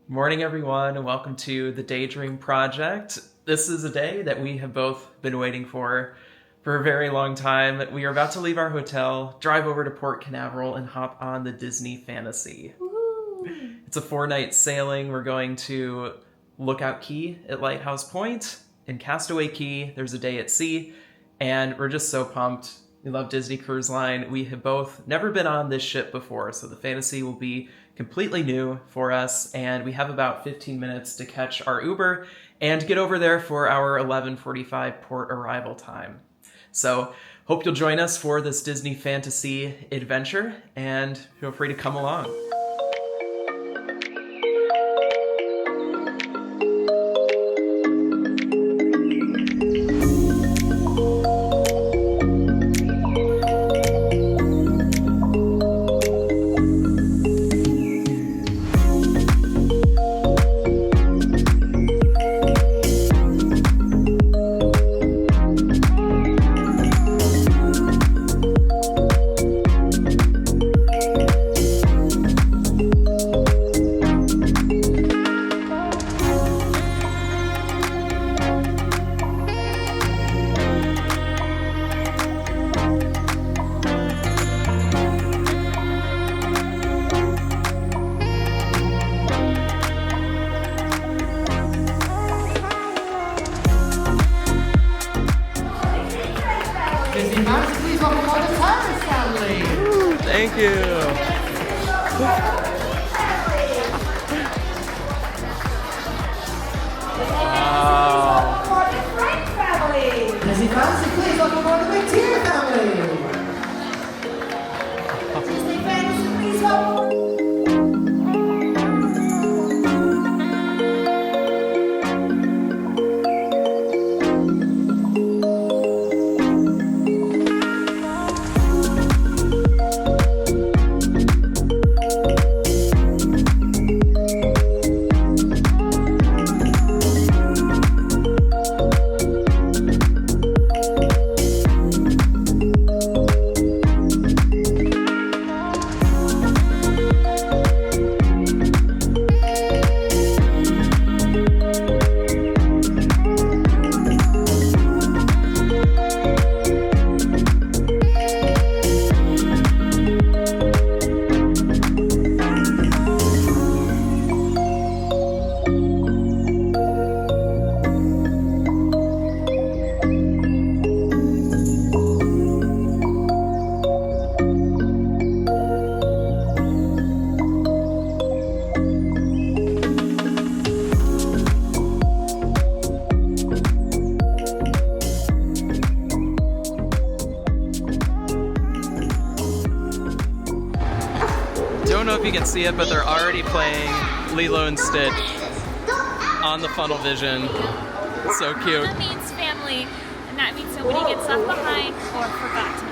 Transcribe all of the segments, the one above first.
Morning, everyone, and welcome to the Daydream Project. This is a day that we have both been waiting for a very long time. We are about to leave our hotel, drive over to Port Canaveral, and hop on the Disney Fantasy. Woo-hoo. It's a 4-night sailing. We're going to Lookout Key at Lighthouse Point. In Castaway Key, there's a day at sea, and we're just so pumped. We love Disney Cruise Line. We have both never been on this ship before, so the Fantasy will be completely new for us, and we have about 15 minutes to catch our Uber and get over there for our 11:45 port arrival time. So, hope you'll join us for this Disney Fantasy adventure, and feel free to come along. Please welcome all the Cyrus family. Thank you. Disney Fantasy, please welcome all the Big Tier family. Disney Fantasy, please welcome. Don't know if you can see it, but they're already playing Lilo and Stitch on the funnel vision. It's so cute. That means family, and that means nobody gets left behind or forgotten.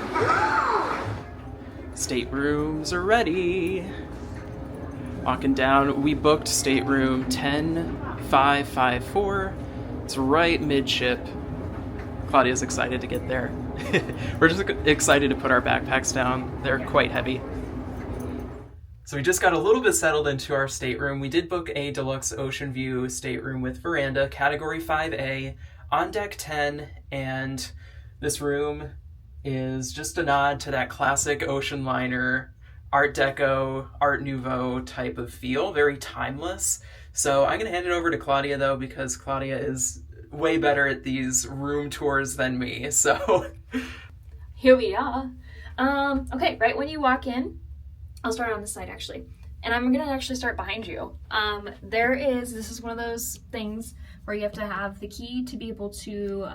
Staterooms are ready. Walking down, we booked stateroom 10554. It's right midship. Claudia's excited to get there. We're just excited to put our backpacks down. They're quite heavy. So we just got a little bit settled into our stateroom. We did book a deluxe ocean view stateroom with veranda, category 5A, on deck 10, and this room is just a nod to that classic ocean liner, Art Deco, Art Nouveau type of feel, very timeless. So I'm going to hand it over to Claudia, though, because Claudia is way better at these room tours than me, so... Here we are. Okay, right when you walk in, I'll start on this side actually, and I'm gonna actually start behind you. This is one of those things where you have to have the key to be able to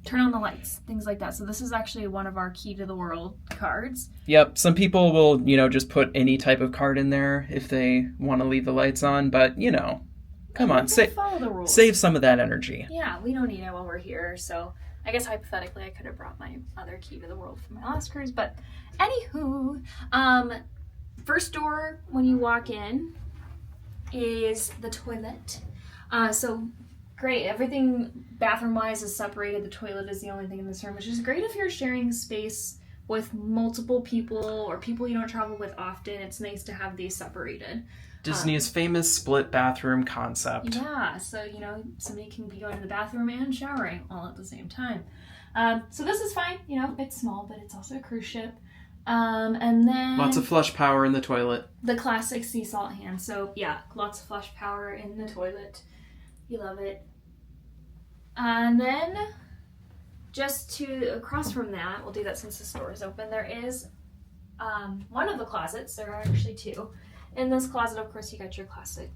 turn on the lights, things like that. So this is actually one of our key to the world cards. Yep, some people will, just put any type of card in there if they want to leave the lights on, but, come on, Follow the rules. save some of that energy. Yeah, we don't need it while we're here, so I guess hypothetically I could have brought my other key to the world from my last cruise, but anywho, first door when you walk in is the toilet. So great, everything bathroom-wise is separated. The toilet is the only thing in this room, which is great if you're sharing space with multiple people or people you don't travel with often. It's nice to have these separated. Disney's famous split bathroom concept. Yeah, so, you know, somebody can be going to the bathroom and showering all at the same time. So this is fine, you know, it's small, but it's also a cruise ship. And then... Lots of flush power in the toilet. The classic sea salt hand. So, yeah, lots of flush power in the toilet. You love it. And then, just to across from that, we'll do that since the store is open, there is one of the closets. There are actually two. In this closet, of course, you got your classic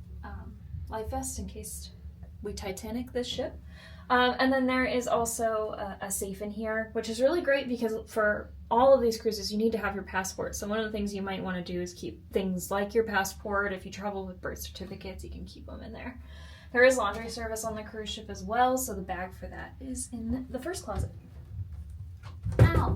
life vest in case we Titanic this ship. And then there is also a safe in here, which is really great because for all of these cruises, you need to have your passport. So one of the things you might want to do is keep things like your passport. If you travel with birth certificates, you can keep them in there. There is laundry service on the cruise ship as well, so the bag for that is in the first closet. Now,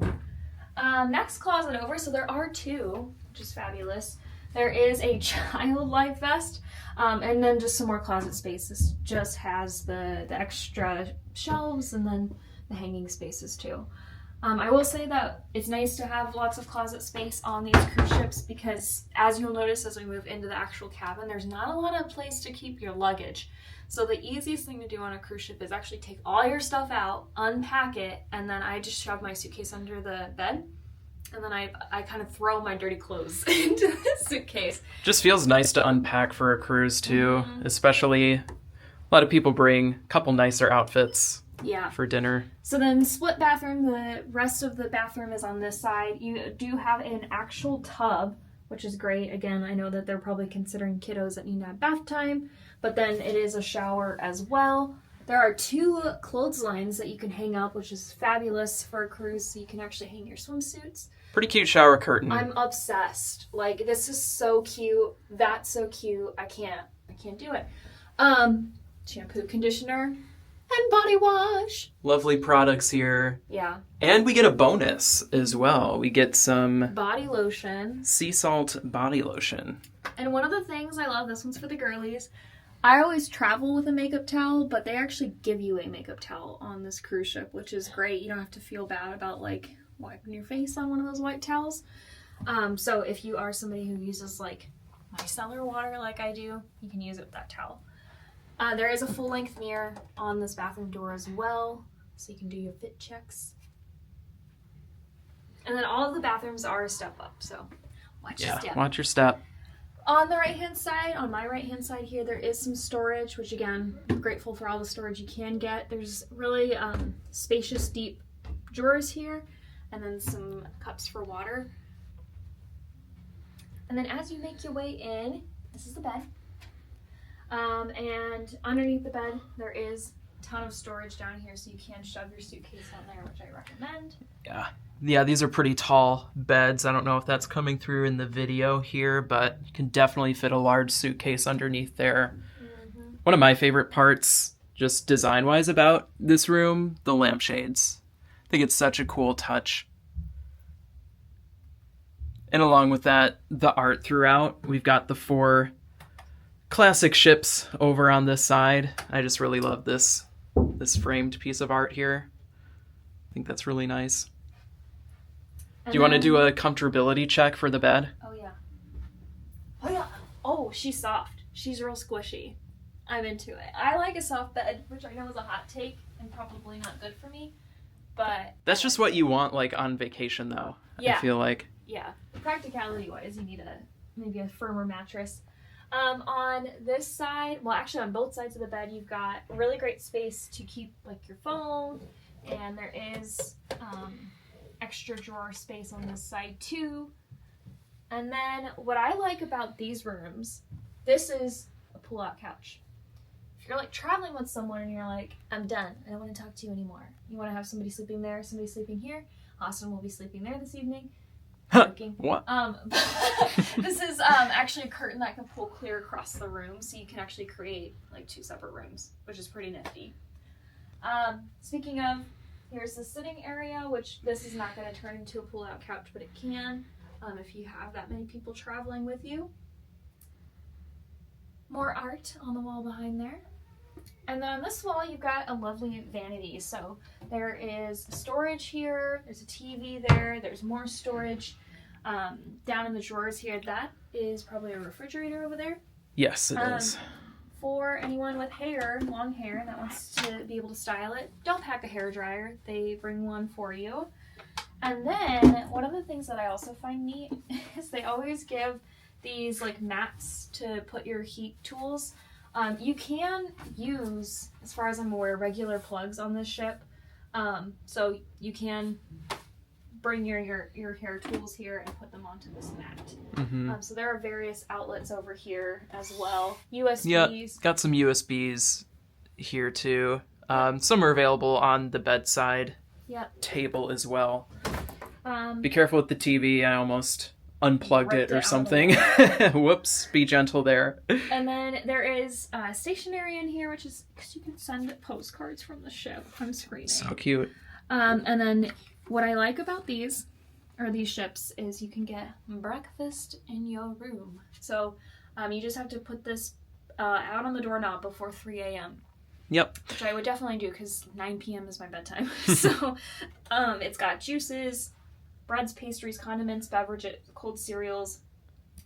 next closet over, so there are two, which is fabulous. There is a child life vest, and then just some more closet space. This just has the extra shelves and then the hanging spaces too. I will say that it's nice to have lots of closet space on these cruise ships because, as you'll notice as we move into the actual cabin, there's not a lot of place to keep your luggage. So the easiest thing to do on a cruise ship is actually take all your stuff out, unpack it, and then I just shove my suitcase under the bed. And then I kind of throw my dirty clothes into the suitcase. Just feels nice to unpack for a cruise too, especially a lot of people bring a couple nicer outfits for dinner. So then split bathroom, the rest of the bathroom is on this side. You do have an actual tub, which is great. Again, I know that they're probably considering kiddos that need to have bath time, but then it is a shower as well. There are two clotheslines that you can hang up, which is fabulous for a cruise, so you can actually hang your swimsuits. Pretty cute shower curtain. I'm obsessed. Like, this is so cute. That's so cute. I can't do it. Shampoo, conditioner, and body wash. Lovely products here. Yeah. And we get a bonus as well. We get some body lotion. Sea salt body lotion. And one of the things I love, this one's for the girlies. I always travel with a makeup towel, but they actually give you a makeup towel on this cruise ship, which is great. You don't have to feel bad about, like, wiping your face on one of those white towels. So if you are somebody who uses, like, micellar water like I do, you can use it with that towel. There is a full-length mirror on this bathroom door as well, so you can do your fit checks. And then all of the bathrooms are a step up, so watch your step. Watch your step. On the right-hand side, on my right-hand side here, there is some storage, which again, I'm grateful for all the storage you can get. There's really spacious, deep drawers here, and then some cups for water. And then as you make your way in, this is the bed. And underneath the bed, there is a ton of storage down here, so you can shove your suitcase on there, which I recommend. Yeah, these are pretty tall beds. I don't know if that's coming through in the video here, but you can definitely fit a large suitcase underneath there. Mm-hmm. One of my favorite parts, just design-wise about this room, the lampshades. I think it's such a cool touch. And along with that, the art throughout. We've got the 4 classic ships over on this side. I just really love this framed piece of art here. I think that's really nice. Do you want to do a comfortability check for the bed? Oh, yeah. Oh, yeah. Oh, she's soft. She's real squishy. I'm into it. I like a soft bed, which I know is a hot take and probably not good for me, but... That's just what you want, like, on vacation, though. Yeah. I feel like. Yeah. Practicality-wise, you need maybe a firmer mattress. On this side, well, actually on both sides of the bed, you've got really great space to keep, like, your phone, and there is extra drawer space on this side too. And then what I like about these rooms, this is a pull-out couch. If you're like traveling with someone and you're like, I'm done, I don't want to talk to you anymore. You want to have somebody sleeping there, somebody sleeping here. Austin will be sleeping there this evening. What? This is actually a curtain that can pull clear across the room, so you can actually create like 2 separate rooms, which is pretty nifty. Speaking of, here's the sitting area, which this is not going to turn into a pull-out couch, but it can if you have that many people traveling with you. More art on the wall behind there. And then on this wall, you've got a lovely vanity. So there is storage here, there's a TV there, there's more storage down in the drawers here. That is probably a refrigerator over there. Yes, it is. For anyone with hair, long hair, that wants to be able to style it, don't pack a hair dryer. They bring one for you. And then one of the things that I also find neat is they always give these like mats to put your heat tools. You can use, as far as I'm aware, regular plugs on this ship. So you can bring your hair tools here and put them onto this mat. So there are various outlets over here as well. USBs. Yeah, got some USBs here too. Some are available on the bedside table as well. Be careful with the TV. I almost unplugged it or something. Whoops, be gentle there. And then there is stationery in here, which is because you can send postcards from the ship. I'm screening. So cute. And then what I like about these ships is you can get breakfast in your room. So you just have to put this out on the doorknob before 3 a.m. Yep. Which I would definitely do because 9 p.m. is my bedtime. So it's got juices, breads, pastries, condiments, beverages, cold cereals,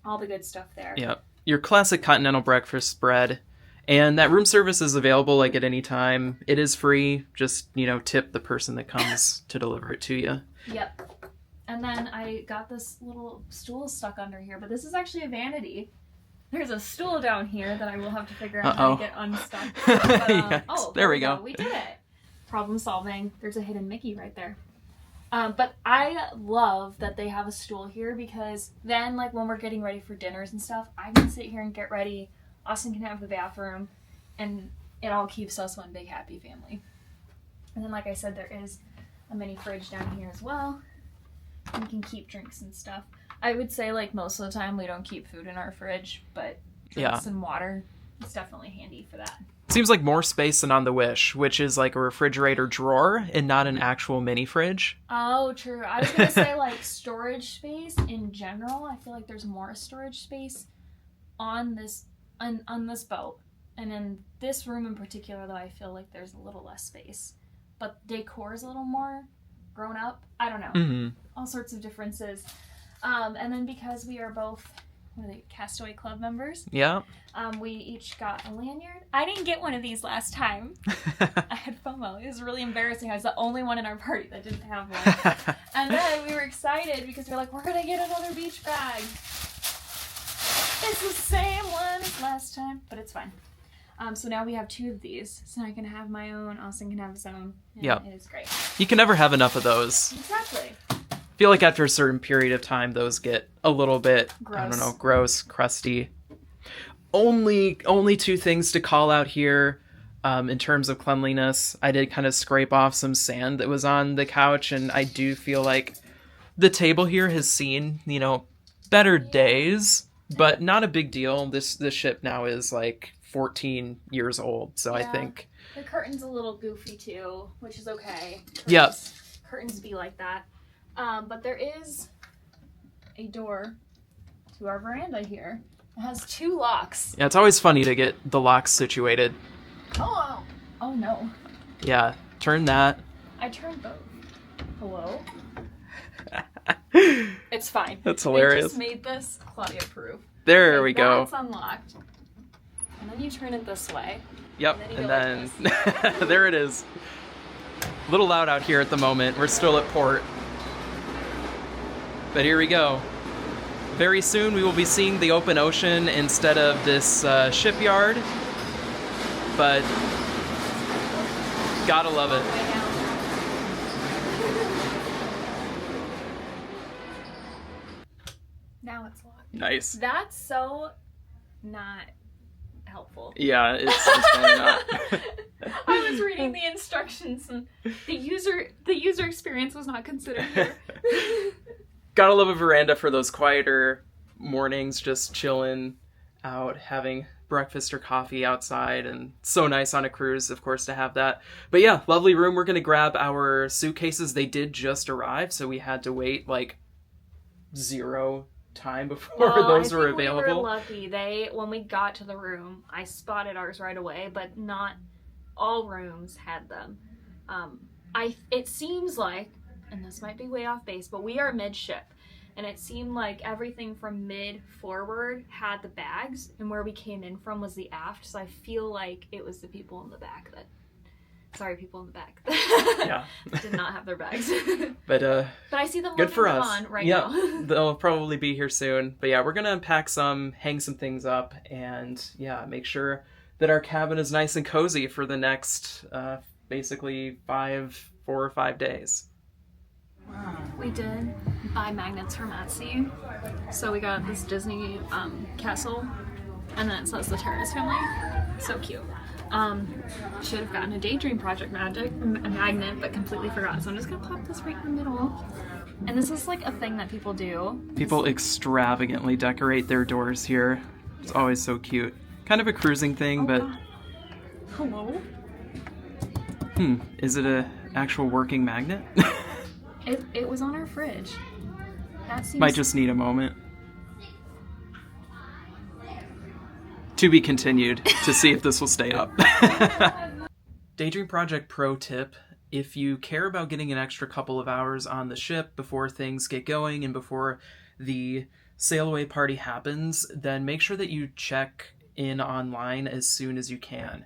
all the good stuff there. Yep. Your classic continental breakfast spread. And that room service is available like at any time. It is free. Just, tip the person that comes to deliver it to you. Yep. And then I got this little stool stuck under here, but this is actually a vanity. There's a stool down here that I will have to figure out how to get unstuck. But, there we go. We did it. Problem solving. There's a hidden Mickey right there. But I love that they have a stool here because then, like, when we're getting ready for dinners and stuff, I can sit here and get ready. Austin can have the bathroom, and it all keeps us one big happy family. And then, like I said, there is a mini fridge down here as well. You can keep drinks and stuff. I would say, like, most of the time we don't keep food in our fridge, but drinks and water is definitely handy for that. Seems like more space than on the Wish, which is like a refrigerator drawer and not an actual mini fridge. Oh, true. I was going to say, like, storage space in general. I feel like there's more storage space on this boat. And in this room in particular, though, I feel like there's a little less space. But decor is a little more grown up. I don't know. Mm-hmm. All sorts of differences. And then because we are both Castaway Club members, we each got a lanyard. I didn't get one of these last time. I had FOMO. It was really embarrassing. I was the only one in our party that didn't have one. And then we were excited because we were like, we're going to get another beach bag. It's the same one as last time, but it's fine. So now we have 2 of these. So I can have my own, Austin can have his own. It is great. You can never have enough of those. Exactly. I feel like after a certain period of time, those get a little bit, gross. Gross, crusty. Only 2 things to call out here in terms of cleanliness. I did kind of scrape off some sand that was on the couch, and I do feel like the table here has seen, better days, but not a big deal. This ship now is like 14 years old, so I think... The curtain's a little goofy too, which is okay. Curtains be like that. But there is a door to our veranda here. It has 2 locks. Yeah, it's always funny to get the locks situated. Oh no. Yeah, turn that. I turned both. Hello? It's fine. That's hilarious. They just made this Claudia proof. There we go. That's unlocked. And then you turn it this way. Yep, and then there it is. A little loud out here at the moment. We're still at port. But here we go. Very soon we will be seeing the open ocean instead of this shipyard. But gotta love it. Now it's locked. Nice. That's so not helpful. Yeah, it's really not. I was reading the instructions and the user experience was not considered here. Gotta love a veranda for those quieter mornings, just chilling out, having breakfast or coffee outside, and so nice on a cruise, of course, to have that. But yeah, lovely room. We're gonna grab our suitcases. They did just arrive, so we had to wait like 0 time before those were available. We were lucky. When we got to the room, I spotted ours right away, but not all rooms had them. It seems like, and this might be way off base, but we are midship. and it seemed like everything from mid forward had the bags, and where we came in from was the aft. So I feel like it was the people in the back that. Sorry, people in the back. Yeah. Did not have their bags. But I see them good for us. on right Yeah, now. they'll probably be here soon. But yeah, we're gonna unpack some, hang some things up, and yeah, make sure that our cabin is nice and cozy for the next basically 4 or 5 days. We did buy magnets from Etsy. So we got this Disney castle, and then it says the Terrace family. So cute. Should have gotten a Daydream Project magnet, but completely forgot. So I'm just gonna pop this right in the middle. And this is like a thing that people do. People extravagantly decorate their doors here. It's always so cute. Kind of a cruising thing, but... God. Hello? Is it a actual working magnet? It was on our fridge. That seems... Might just need a moment. To be continued to see if this will stay up. Daydream Project pro tip: if you care about getting an extra couple of hours on the ship before things get going and before the sail away party happens, then make sure that you check in online as soon as you can.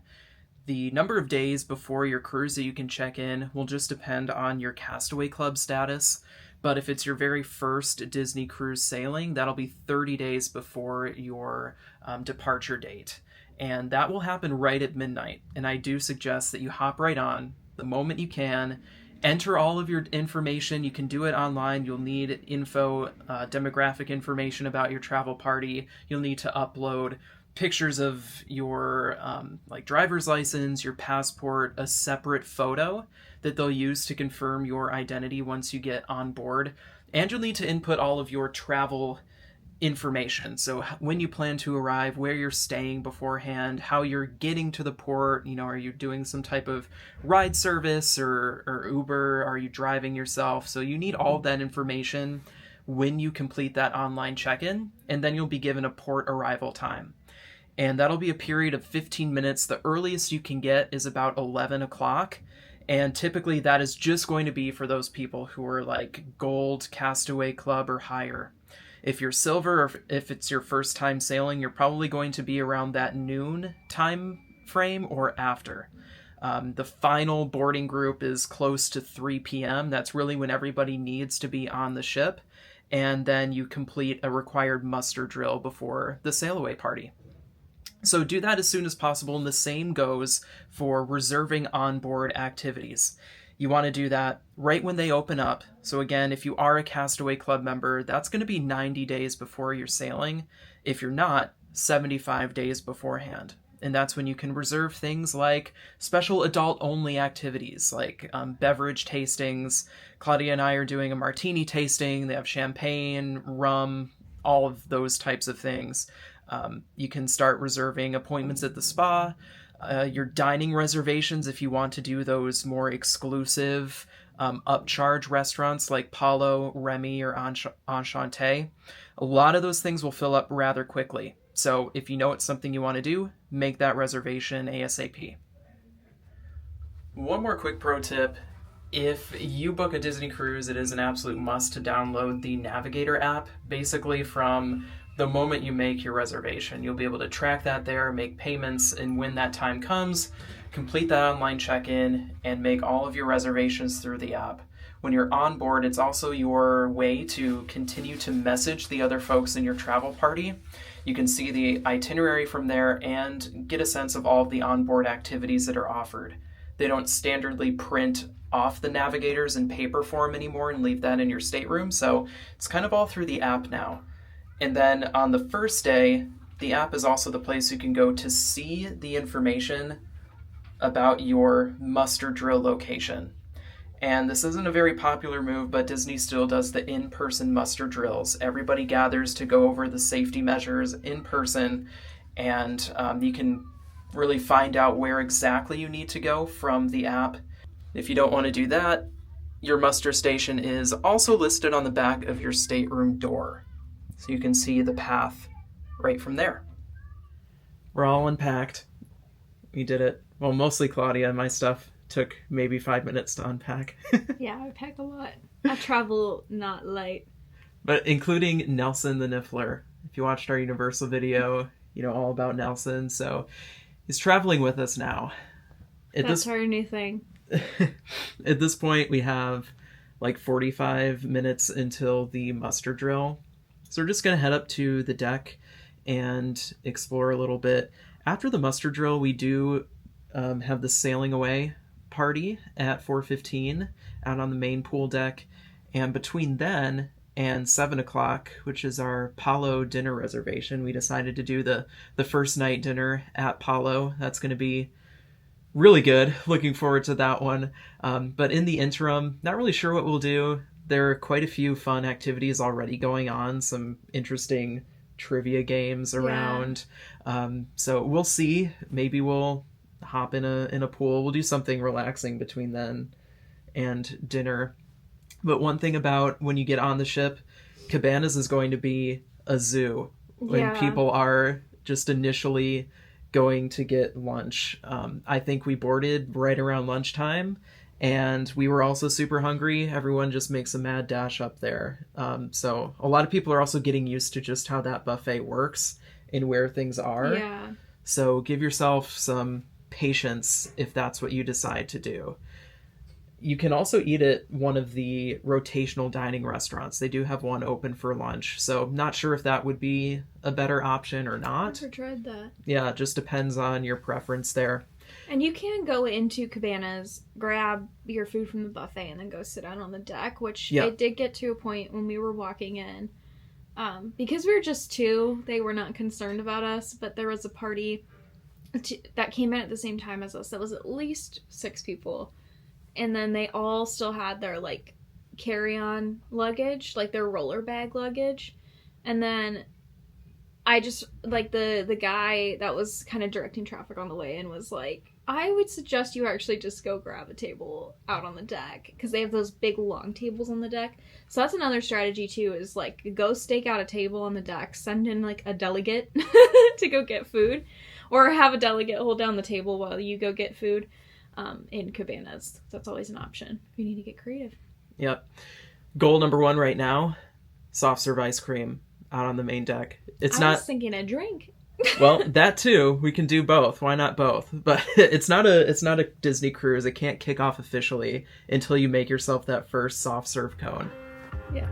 The number of days before your cruise that you can check in will just depend on your Castaway Club status. But if it's your very first Disney cruise sailing, that'll be 30 days before your departure date. And that will happen right at midnight. And I do suggest that you hop right on the moment you can, enter all of your information. You can do it online. You'll need info, demographic information about your travel party. You'll need to upload pictures of your like driver's license, your passport, a separate photo that they'll use to confirm your identity once you get on board. And you'll need to input all of your travel information. So when you plan to arrive, where you're staying beforehand, how you're getting to the port, are you doing some type of ride service or Uber? Are you driving yourself? So you need all that information when you complete that online check-in, and then you'll be given a port arrival time. And that'll be a period of 15 minutes. The earliest you can get is about 11 o'clock. And typically that is just going to be for those people who are like Gold, Castaway Club, or higher. If you're Silver, or if it's your first time sailing, you're probably going to be around that noon time frame or after. The final boarding group is close to 3 p.m. That's really when everybody needs to be on the ship. And then you complete a required muster drill before the sail away party. So do that as soon as possible, and the same goes for reserving onboard activities. You want to do that right when they open up. So again, if you are a Castaway Club member, that's going to be 90 days before you're sailing. If you're not, 75 days beforehand. And that's when you can reserve things like special adult-only activities, like beverage tastings. Claudia and I are doing a martini tasting. They have champagne, rum, all of those types of things. You can start reserving appointments at the spa, your dining reservations if you want to do those more exclusive upcharge restaurants like Palo, Remy, or Enchante. A lot of those things will fill up rather quickly. So if you know it's something you want to do, make that reservation ASAP. One more quick pro tip. If you book a Disney cruise, it is an absolute must to download the Navigator app. Basically from the moment you make your reservation, you'll be able to track that there, make payments, and when that time comes, complete that online check-in and make all of your reservations through the app. When you're on board, it's also your way to continue to message the other folks in your travel party. You can see the itinerary from there and get a sense of all of the onboard activities that are offered. They don't standardly print off the navigators in paper form anymore and leave that in your stateroom, so it's kind of all through the app now. And then on the first day, the app is also the place you can go to see the information about your muster drill location. And this isn't a very popular move, but Disney still does the in-person muster drills. Everybody gathers to go over the safety measures in person, and you can really find out where exactly you need to go from the app. If you don't want to do that, your muster station is also listed on the back of your stateroom door. So you can see the path right from there. We're all unpacked. We did it. Well, mostly Claudia. My stuff took maybe 5 minutes to unpack. Yeah, I packed a lot. I travel not light. But including Nelson the Niffler. If you watched our Universal video, you know all about Nelson. So he's traveling with us now. That's our new thing. At this point, we have like 45 minutes until the muster drill. So we're just going to head up to the deck and explore a little bit. After the muster drill, we do have the sailing away party at 4:15 out on the main pool deck. And between then and 7 o'clock, which is our Palo dinner reservation, we decided to do the first night dinner at Palo. That's going to be really good. Looking forward to that one. But in the interim, not really sure what we'll do. There are quite a few fun activities already going on, some interesting trivia games around. So we'll see. Maybe we'll hop in a pool. We'll do something relaxing between then and dinner. But one thing about when you get on the ship, Cabanas is going to be a zoo when people are just initially going to get lunch. I think we boarded right around lunchtime, and we were also super hungry. Everyone just makes a mad dash up there. So a lot of people are also getting used to just how that buffet works and where things are. Yeah. So give yourself some patience if that's what you decide to do. You can also eat at one of the rotational dining restaurants. They do have one open for lunch. So not sure if that would be a better option or not. Never tried that. Yeah, it just depends on your preference there. And you can go into Cabanas, grab your food from the buffet, and then go sit out on the deck, which it did get to a point when we were walking in. Because we were just two, they were not concerned about us, but there was a party that came in at the same time as us. That was at least 6 people. And then they all still had their, like, carry-on luggage, like their roller bag luggage. And then I just, like, the guy that was kind of directing traffic on the way in was like, I would suggest you actually just go grab a table out on the deck, because they have those big long tables on the deck. So that's another strategy, too, is, like, go stake out a table on the deck, send in, like, a delegate to go get food, or have a delegate hold down the table while you go get food. In Cabanas. That's always an option if you need to get creative. Yep. Goal number 1 right now, soft serve ice cream out on the main deck. I was thinking a drink. Well, that too. We can do both. Why not both? But it's not a Disney cruise. It can't kick off officially until you make yourself that first soft serve cone. Yeah.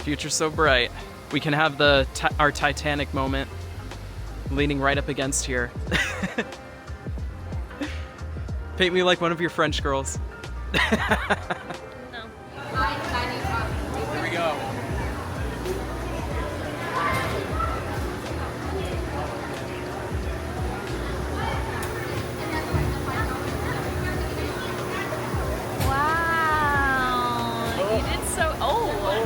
Future's so bright. We can have our Titanic moment leaning right up against here. Paint me like one of your French girls. No. Here we go. Wow. You did so...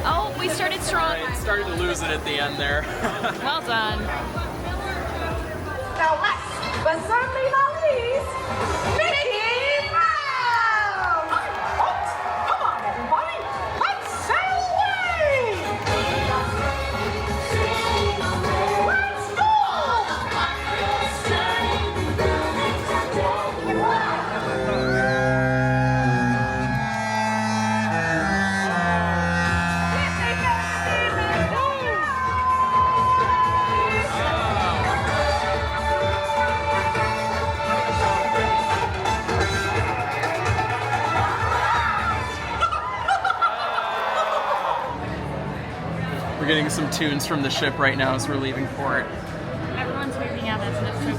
Oh, we started strong. I started to lose it at the end there. Well done. Now last, but certainly not least, Mickey Mouse! Come on, everybody, let's sail away! Let's go! We're getting some tunes from the ship right now as we're leaving port. Everyone's waving at us, and it's so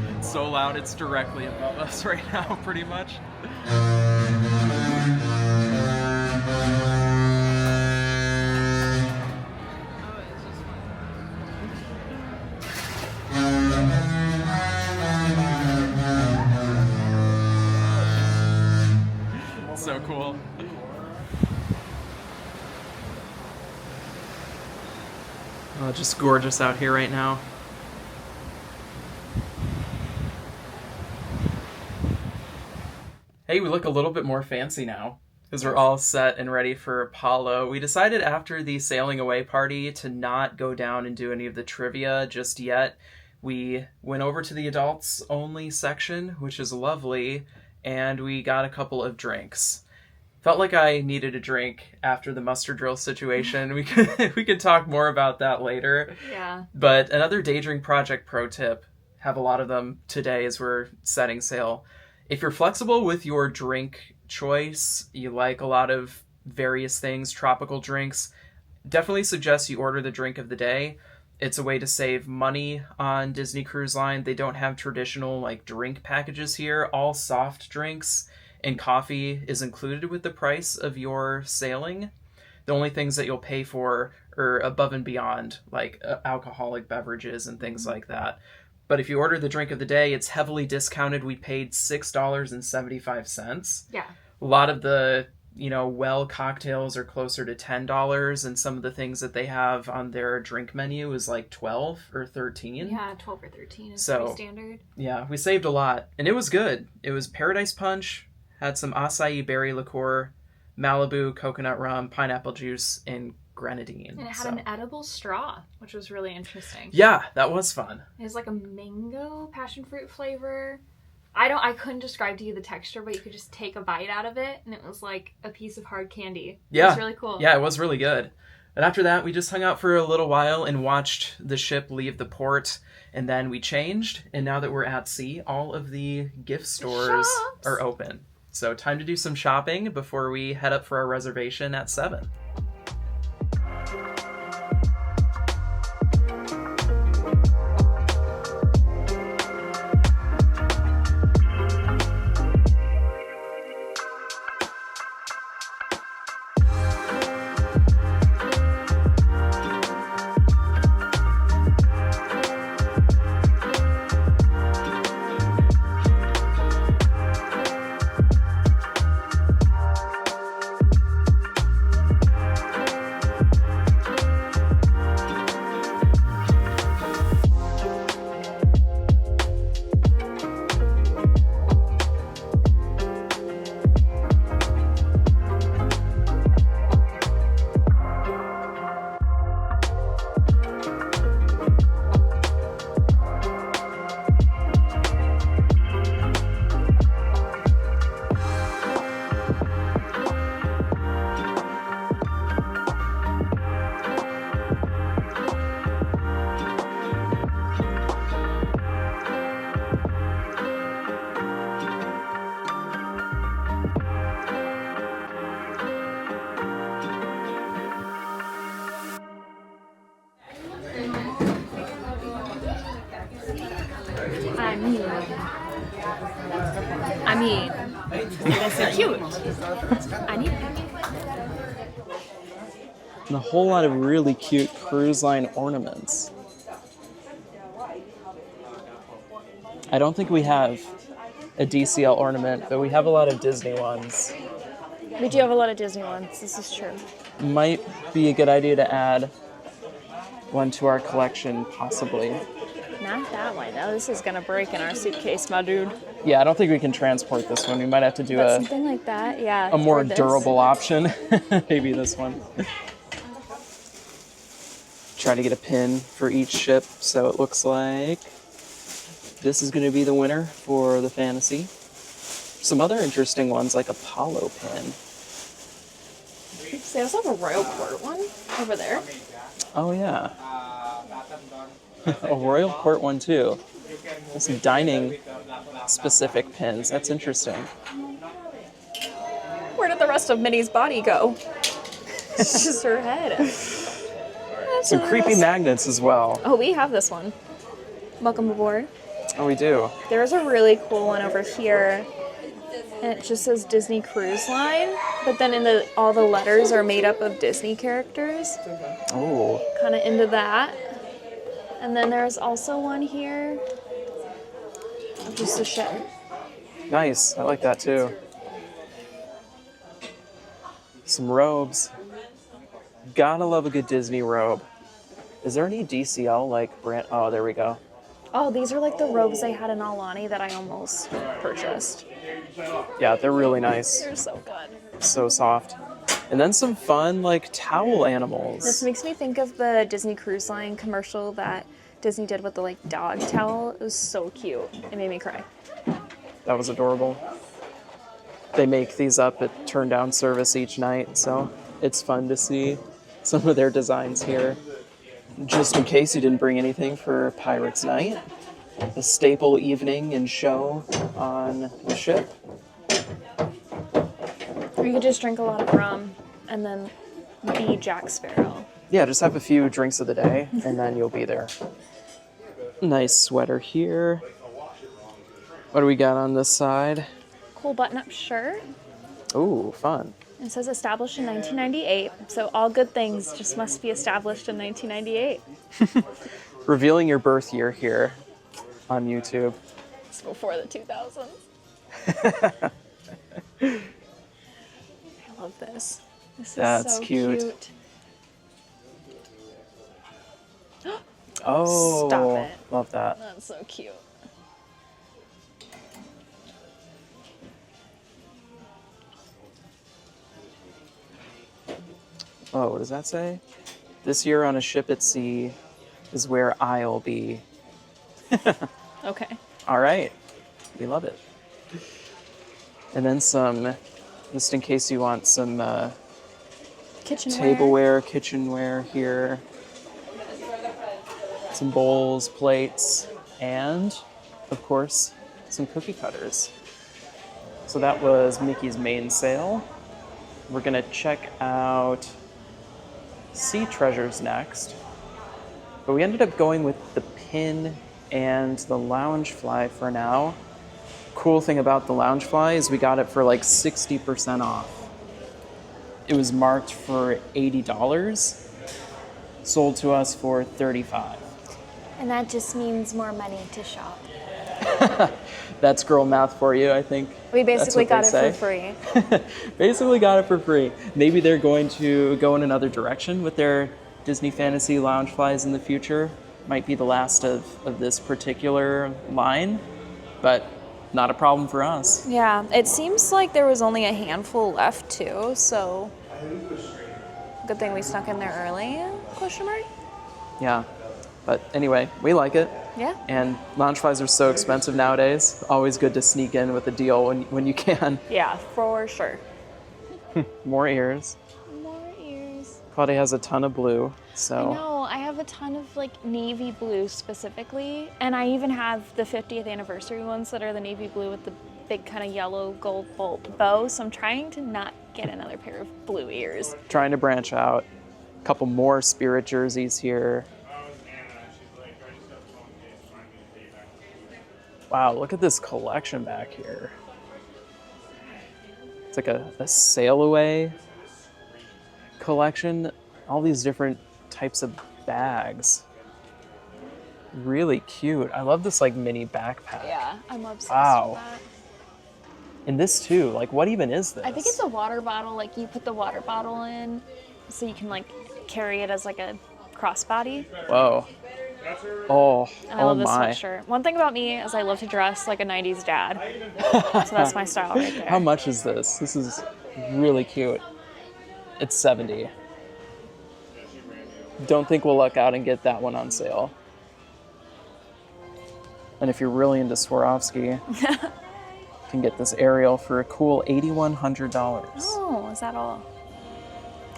cute. It's so loud, it's directly above us right now, pretty much. cool. Oh, just gorgeous out here right now. Hey, we look a little bit more fancy now because we're all set and ready for Palo. We decided after the sailing away party to not go down and do any of the trivia just yet. We went over to the adults only section, which is lovely, and we got a couple of drinks. Felt like I needed a drink after the muster drill situation. We could talk more about that later. Yeah. But another day drink project pro tip, have a lot of them today as we're setting sail. If you're flexible with your drink choice, you like a lot of various things, tropical drinks, definitely suggest you order the drink of the day. It's a way to save money on Disney Cruise Line. They don't have traditional like drink packages here, all soft drinks, and coffee is included with the price of your sailing. The only things that you'll pay for are above and beyond, like alcoholic beverages and things like that. But if you order the drink of the day, it's heavily discounted. We paid $6.75. Yeah. A lot of the, well cocktails are closer to $10, and some of the things that they have on their drink menu is like 12 or 13. Yeah, 12 or 13 is So, pretty standard. Yeah, we saved a lot. And it was good. It was Paradise Punch, had some acai berry liqueur, Malibu coconut rum, pineapple juice, and grenadine. And it had an edible straw, which was really interesting. Yeah, that was fun. It was like a mango passion fruit flavor. I couldn't describe to you the texture, but you could just take a bite out of it, and it was like a piece of hard candy. Yeah. It was really cool. Yeah, it was really good. And after that, we just hung out for a little while and watched the ship leave the port. And then we changed, and now that we're at sea, all of the gift stores are open. So time to do some shopping before we head up for our reservation at 7. I mean, that's so cute. I need And a whole lot of really cute cruise line ornaments. I don't think we have a DCL ornament, but we have a lot of Disney ones. We do have a lot of Disney ones. This is true. Might be a good idea to add one to our collection, possibly. Not that one. Oh, this is gonna break in our suitcase, my dude. Yeah, I don't think we can transport this one. We might have to do But something like that, yeah. a more or this. durable option. Maybe this one. Try to get a pin for each ship, so it looks like this is going to be the winner for the Fantasy. Some other interesting ones, like a Palo pin. They also have a Royal Port one over there. Oh, yeah. A Royal Port one, too. There's some dining-specific pins. That's interesting. Where did the rest of Minnie's body go? It's just her head. Some creepy magnets as well. Oh, we have this one. Welcome aboard. Oh, we do. There's a really cool one over here. And it just says Disney Cruise Line, but then all the letters are made up of Disney characters. Oh. Kind of into that. And then there's also one here of just a ship. Nice. I like that, too. Some robes. Gotta love a good Disney robe. Is there any DCL like brand? Oh, there we go. Oh, these are like the robes they had in Alani that I almost purchased. Yeah, they're really nice. They're so good. So soft. And then some fun like towel animals. This makes me think of the Disney Cruise Line commercial that Disney did with the like dog towel. It was so cute. It made me cry. That was adorable. They make these up at turn down service each night, so it's fun to see some of their designs here. Just in case you didn't bring anything for Pirates Night, a staple evening and show on the ship. Or you could just drink a lot of rum and then be Jack Sparrow. Yeah, just have a few drinks of the day and then you'll be there. Nice sweater here. What do we got on this side? Cool button-up shirt. Ooh, fun. It says established in 1998, so all good things just must be established in 1998. Revealing your birth year here on YouTube. It's before the 2000s. I love this. This is That's so cute. Oh, Stop it. Love that. That's so cute. Oh, what does that say? This year on a ship at sea is where I'll be. Okay. All right. We love it. And then some, just in case you want some Kitchenware. tableware, kitchenware here. Some bowls, plates, and, of course, some cookie cutters. So that was Mickey's main sale. We're gonna check out Sea Treasures next. But we ended up going with the pin and the Loungefly for now. Cool thing about the Loungefly is we got it for like 60% off. It was marked for $80, sold to us for $35. And that just means more money to shop. That's girl math for you, I think. We basically got That's it what for free. they say. Basically got it for free. Maybe they're going to go in another direction with their Disney Fantasy Loungeflies in the future. Might be the last of this particular line, but not a problem for us. Yeah, it seems like there was only a handful left too, so good thing we snuck in there early, question mark? Yeah, but anyway, we like it. Yeah. And Loungeflies are so expensive nowadays. Always good to sneak in with a deal when you can. Yeah, for sure. More ears. More ears. Claudia has a ton of blue, I so know, I have a ton of like navy blue specifically, and I even have the 50th anniversary ones that are the navy blue with the big kind of yellow gold bow, so I'm trying to not get another pair of blue ears. trying to branch out. A couple more Spirit jerseys here. Wow, look at this collection back here. It's like a sail away collection. All these different types of bags. Really cute. I love this like mini backpack. Yeah, I'm obsessed Wow. with that. And this too, like what even is this? I think it's a water bottle, like you put the water bottle in so you can like carry it as like a crossbody. Whoa. Oh, And I oh love this my. sweatshirt. One thing about me is I love to dress like a 90s dad. So that's my style right there. How much is this? This is really cute. It's $70. Don't think we'll luck out and get that one on sale. And if you're really into Swarovski, you can get this Ariel for a cool $8,100. Oh, is that all?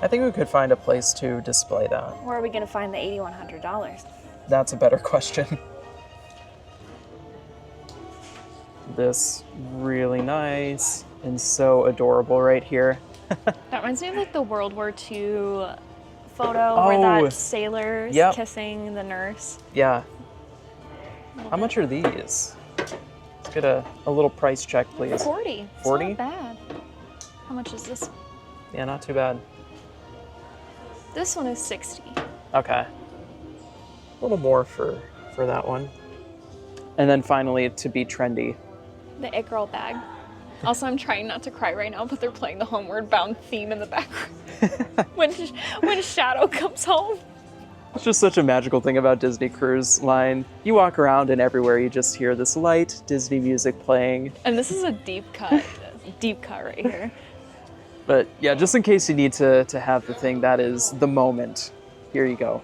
I think we could find a place to display that. Where are we going to find the $8,100? That's a better question. This really nice and so adorable right here. That reminds me of like the World War II photo Oh, where that sailor's yep. kissing the nurse. Yeah. How much are these? Let's get a little price check, please. 40. It's 40? not bad. How much is this? Yeah, not too bad. This one is 60. Okay. A little more for that one. And then finally, to be trendy. The It Girl bag. Also, I'm trying not to cry right now, but they're playing the Homeward Bound theme in the background when Shadow comes home. It's just such a magical thing about Disney Cruise Line. You walk around and everywhere you just hear this light Disney music playing. And this is a deep cut right here. But yeah, just in case you need to have the thing that is the moment, here you go.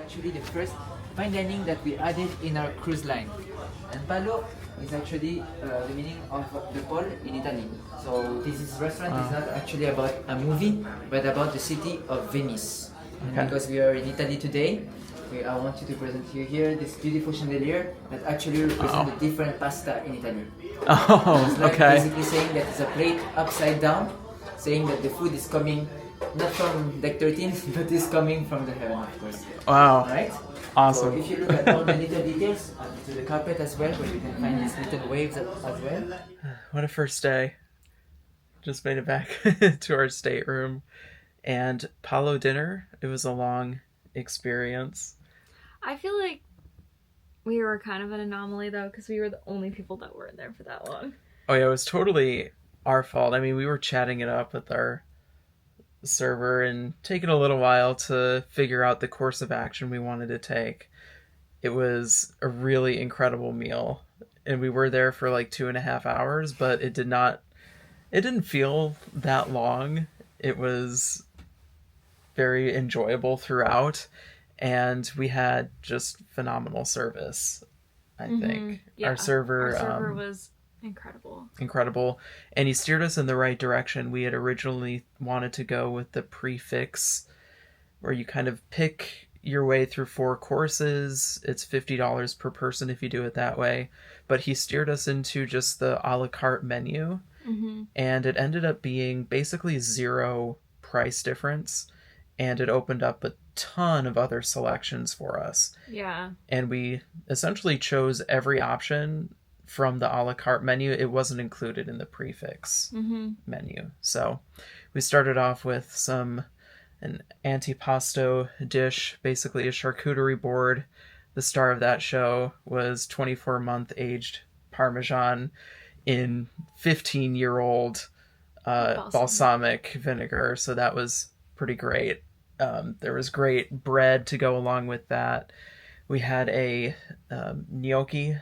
Actually, the first fine dining that we added in our cruise line. And Palo is actually the meaning of the Pole in Italy. So this restaurant is not actually about a movie, but about the city of Venice. And because we are in Italy today, I want you to present you here this beautiful chandelier that actually represents the different pasta in Italy. Oh, it's like okay. basically saying that it's a plate upside down, saying that the food is coming not from deck 13, but is coming from the heaven, of course. Wow. Right? Awesome. So if you look at all the little details, to the carpet as well, where you can find these little waves as well. What a first day. Just made it back to our stateroom. And Palo dinner, it was a long experience. I feel like we were kind of an anomaly, though, because we were the only people that were in there for that long. Oh yeah, it was totally our fault. I mean, we were chatting it up with our server and taking a little while to figure out the course of action we wanted to take. It was a really incredible meal, and we were there for like 2.5 hours, but it didn't feel that long. It was very enjoyable throughout, and we had just phenomenal service, I think. Yeah, Our server was incredible, and he steered us in the right direction. We had originally wanted to go with the prefix, where you kind of pick your way through 4 courses. It's $50 per person if you do it that way, but he steered us into just the a la carte menu, and it ended up being basically 0 price difference, and it opened up a ton of other selections for us. Yeah. And we essentially chose every option from the a la carte menu. It wasn't included in the prefix menu. So we started off with an antipasto dish, basically a charcuterie board. The star of that show was 24-month aged Parmesan in 15-year-old balsamic vinegar. So that was pretty great. There was great bread to go along with that. We had a gnocchi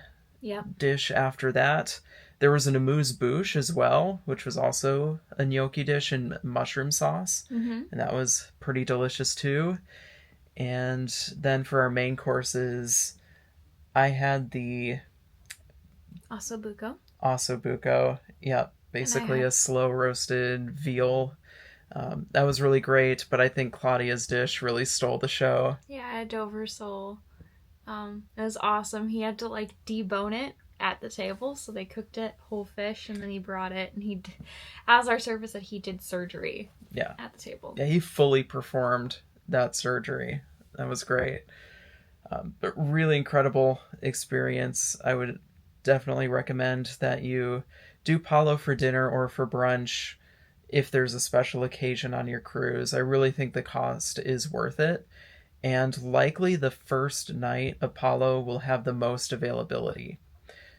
dish after that. There was an amuse-bouche as well, which was also a gnocchi dish in mushroom sauce. And that was pretty delicious too. And then for our main courses, I had the ossobuco. Yep. Basically a slow roasted veal. That was really great, but I think Claudia's dish really stole the show. Yeah, Dover sole. It was awesome. He had to like debone it at the table, so they cooked it whole fish, and then he brought it, and as our server said, he did surgery at the table. Yeah, he fully performed that surgery. That was great. But really incredible experience. I would definitely recommend that you do Palo for dinner or for brunch if there's a special occasion on your cruise. I really think the cost is worth it. And likely the first night of Palo will have the most availability.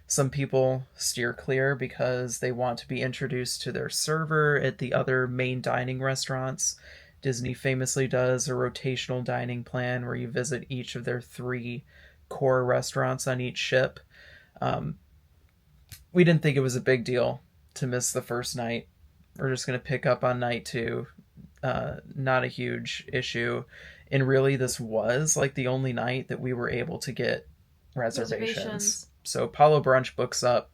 Some people steer clear because they want to be introduced to their server at the other main dining restaurants. Disney famously does a rotational dining plan where you visit each of their 3 core restaurants on each ship. We didn't think it was a big deal to miss the first night. We're just going to pick up on night 2. Not a huge issue. And really, this was like the only night that we were able to get reservations. So Palo Brunch books up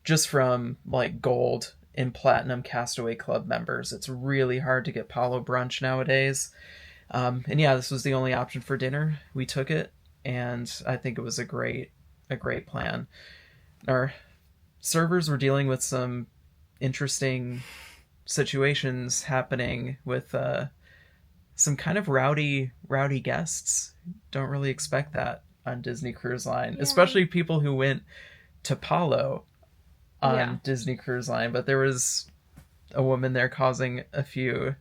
just from like gold and platinum Castaway Club members. It's really hard to get Palo Brunch nowadays. And yeah, this was the only option for dinner. We took it, and I think it was a great plan. Our servers were dealing with some interesting situations happening with some kind of rowdy guests. Don't really expect that on Disney Cruise Line, especially people who went to Palo on Disney Cruise Line. But there was a woman there causing a few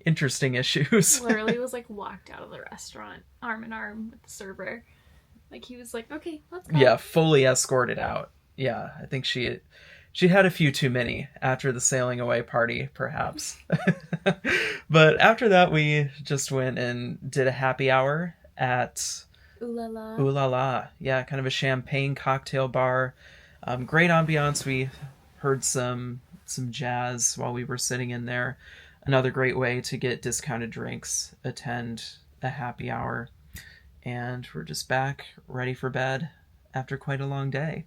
interesting issues. Literally was like walked out of the restaurant arm in arm with the server. Like he was like, okay, let's go. Yeah, fully escorted out. Yeah, I think she She had a few too many after the sailing away party, perhaps. But after that, we just went and did a happy hour at Ooh la la. Ooh La La. Yeah, kind of a champagne cocktail bar. Great ambiance. We heard some jazz while we were sitting in there. Another great way to get discounted drinks, attend a happy hour. And we're just back, ready for bed after quite a long day.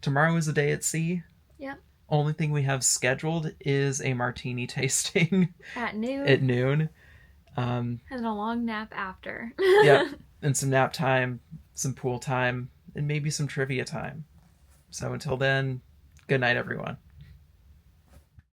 Tomorrow is a day at sea. Yep. Only thing we have scheduled is a martini tasting At noon. at noon. And a long nap after. Yep. And some nap time, some pool time, and maybe some trivia time. So until then, good night, everyone.